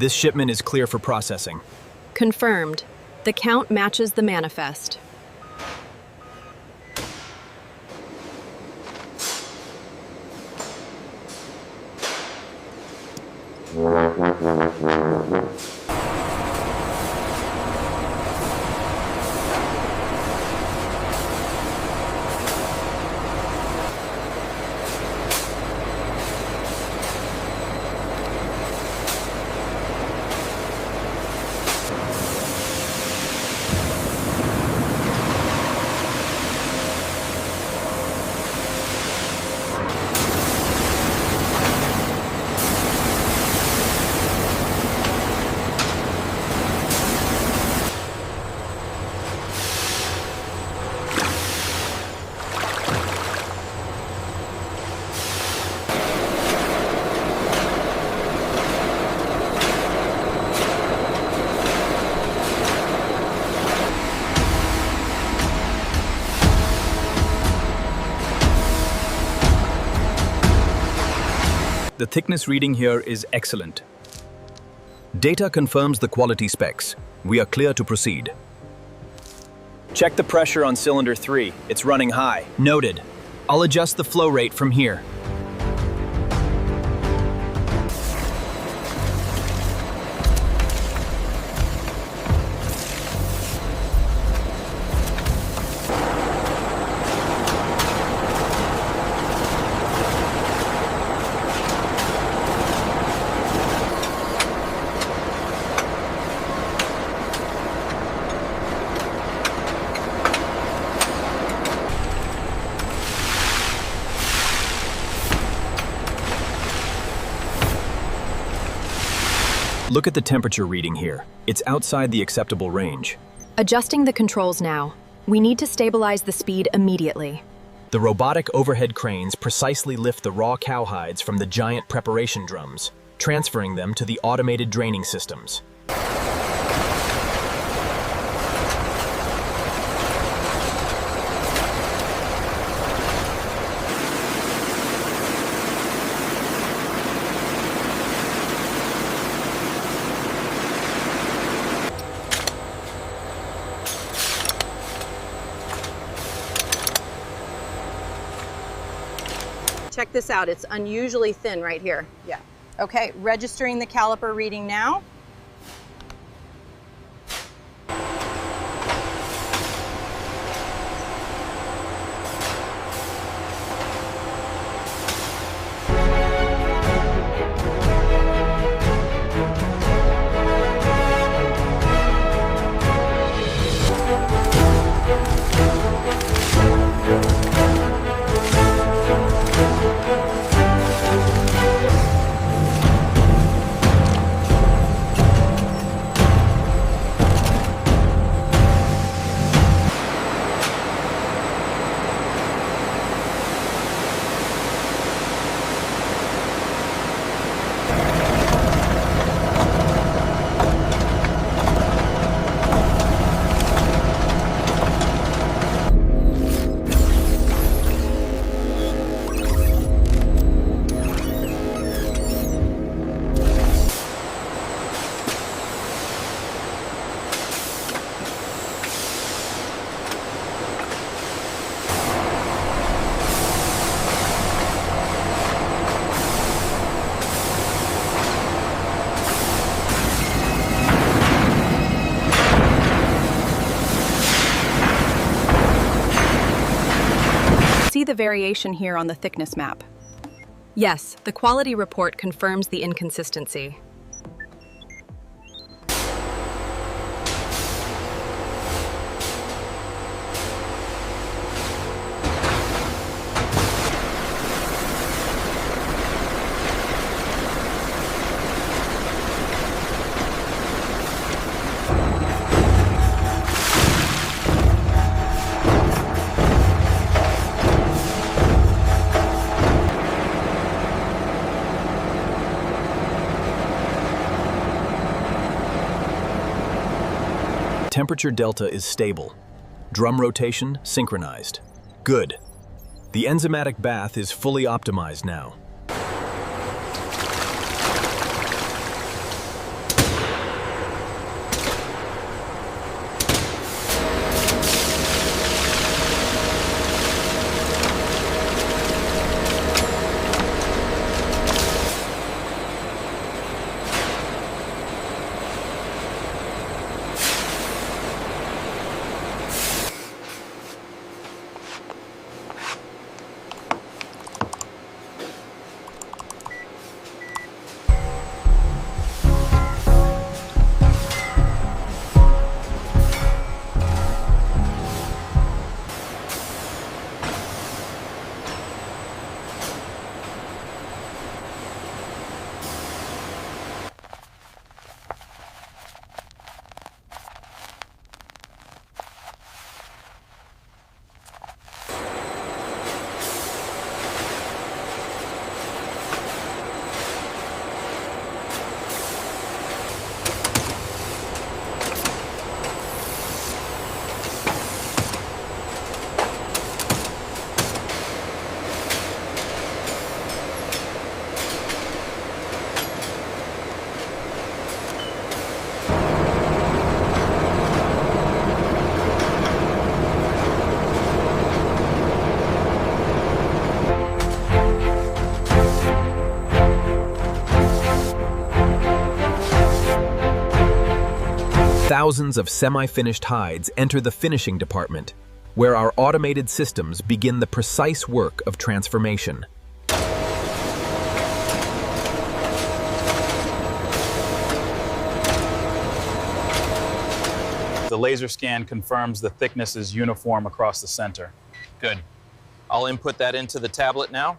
This shipment is clear for processing. Confirmed. The count matches the manifest. The thickness reading here is excellent. Data confirms the quality specs. We are clear to proceed. Check the pressure on cylinder 3. It's running high. Noted. I'll adjust the flow rate from here. Look at the temperature reading here. It's outside the acceptable range. Adjusting the controls now. We need to stabilize the speed immediately. The robotic overhead cranes precisely lift the raw cowhides from the giant preparation drums, transferring them to the automated draining systems. Check this out, it's unusually thin right here. Yeah. Okay, registering the caliper reading now. See the variation here on the thickness map. Yes, the quality report confirms the inconsistency. Temperature delta is stable. Drum rotation synchronized. Good. The enzymatic bath is fully optimized now. thousands of semi-finished hides enter the finishing department, where our automated systems begin the precise work of transformation. The laser scan confirms the thickness is uniform across the center. Good. I'll input that into the tablet now.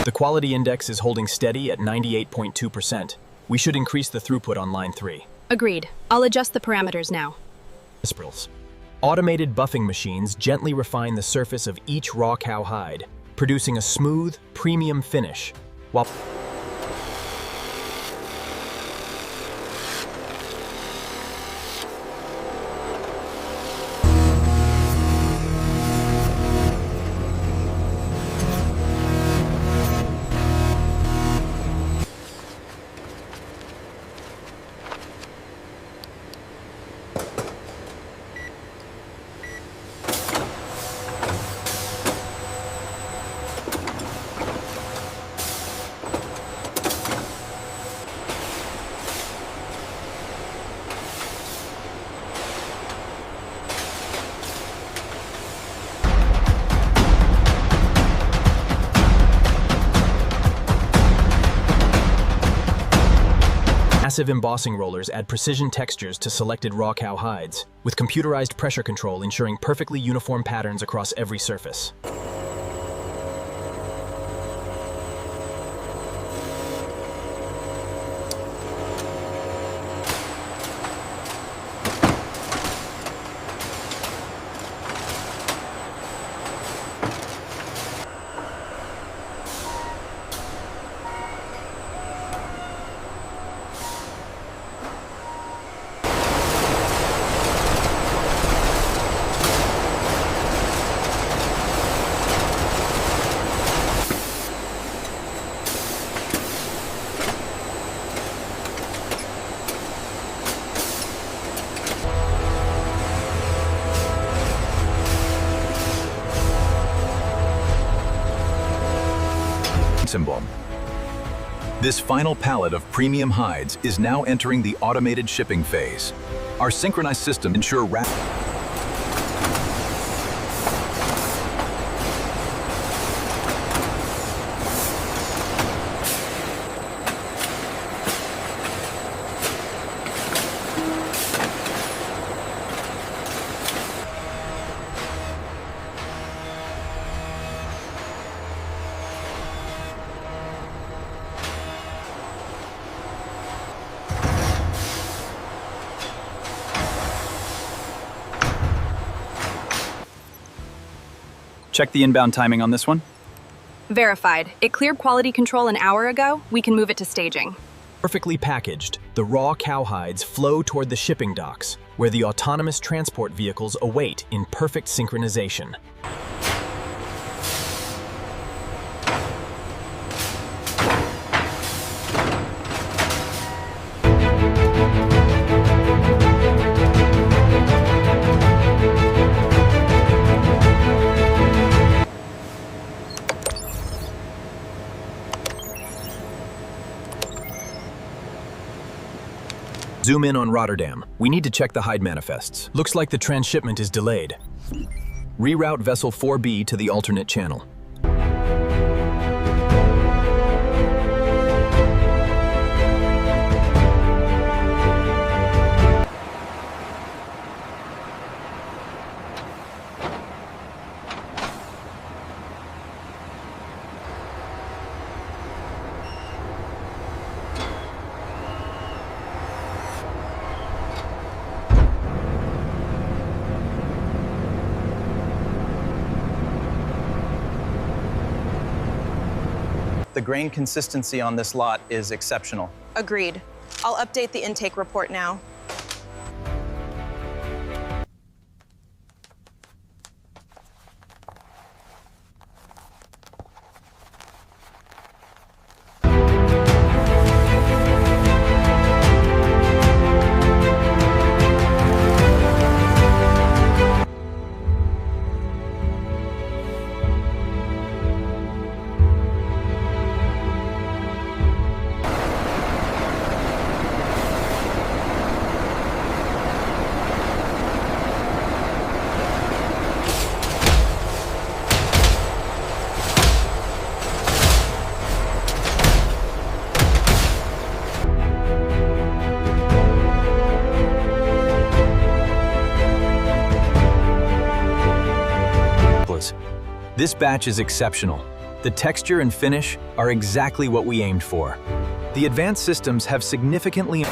The quality index is holding steady at 98.2%. We should increase the throughput on line 3. Agreed. I'll adjust the parameters now. Automated buffing machines gently refine the surface of each raw cow hide, producing a smooth, premium finish, while massive embossing rollers add precision textures to selected raw cow hides, with computerized pressure control ensuring perfectly uniform patterns across every surface. This final pallet of premium hides is now entering the automated shipping phase. Our synchronized system ensure rapid Check the inbound timing on this one. Verified. It cleared quality control an hour ago. We can move it to staging. Perfectly packaged, the raw cow hides flow toward the shipping docks, where the autonomous transport vehicles await in perfect synchronization. Zoom in on Rotterdam. We need to check the hide manifests. Looks like the transshipment is delayed. Reroute vessel 4B to the alternate channel. The grain consistency on this lot is exceptional. Agreed. I'll update the intake report now. This batch is exceptional. The texture and finish are exactly what we aimed for. The advanced systems have significantly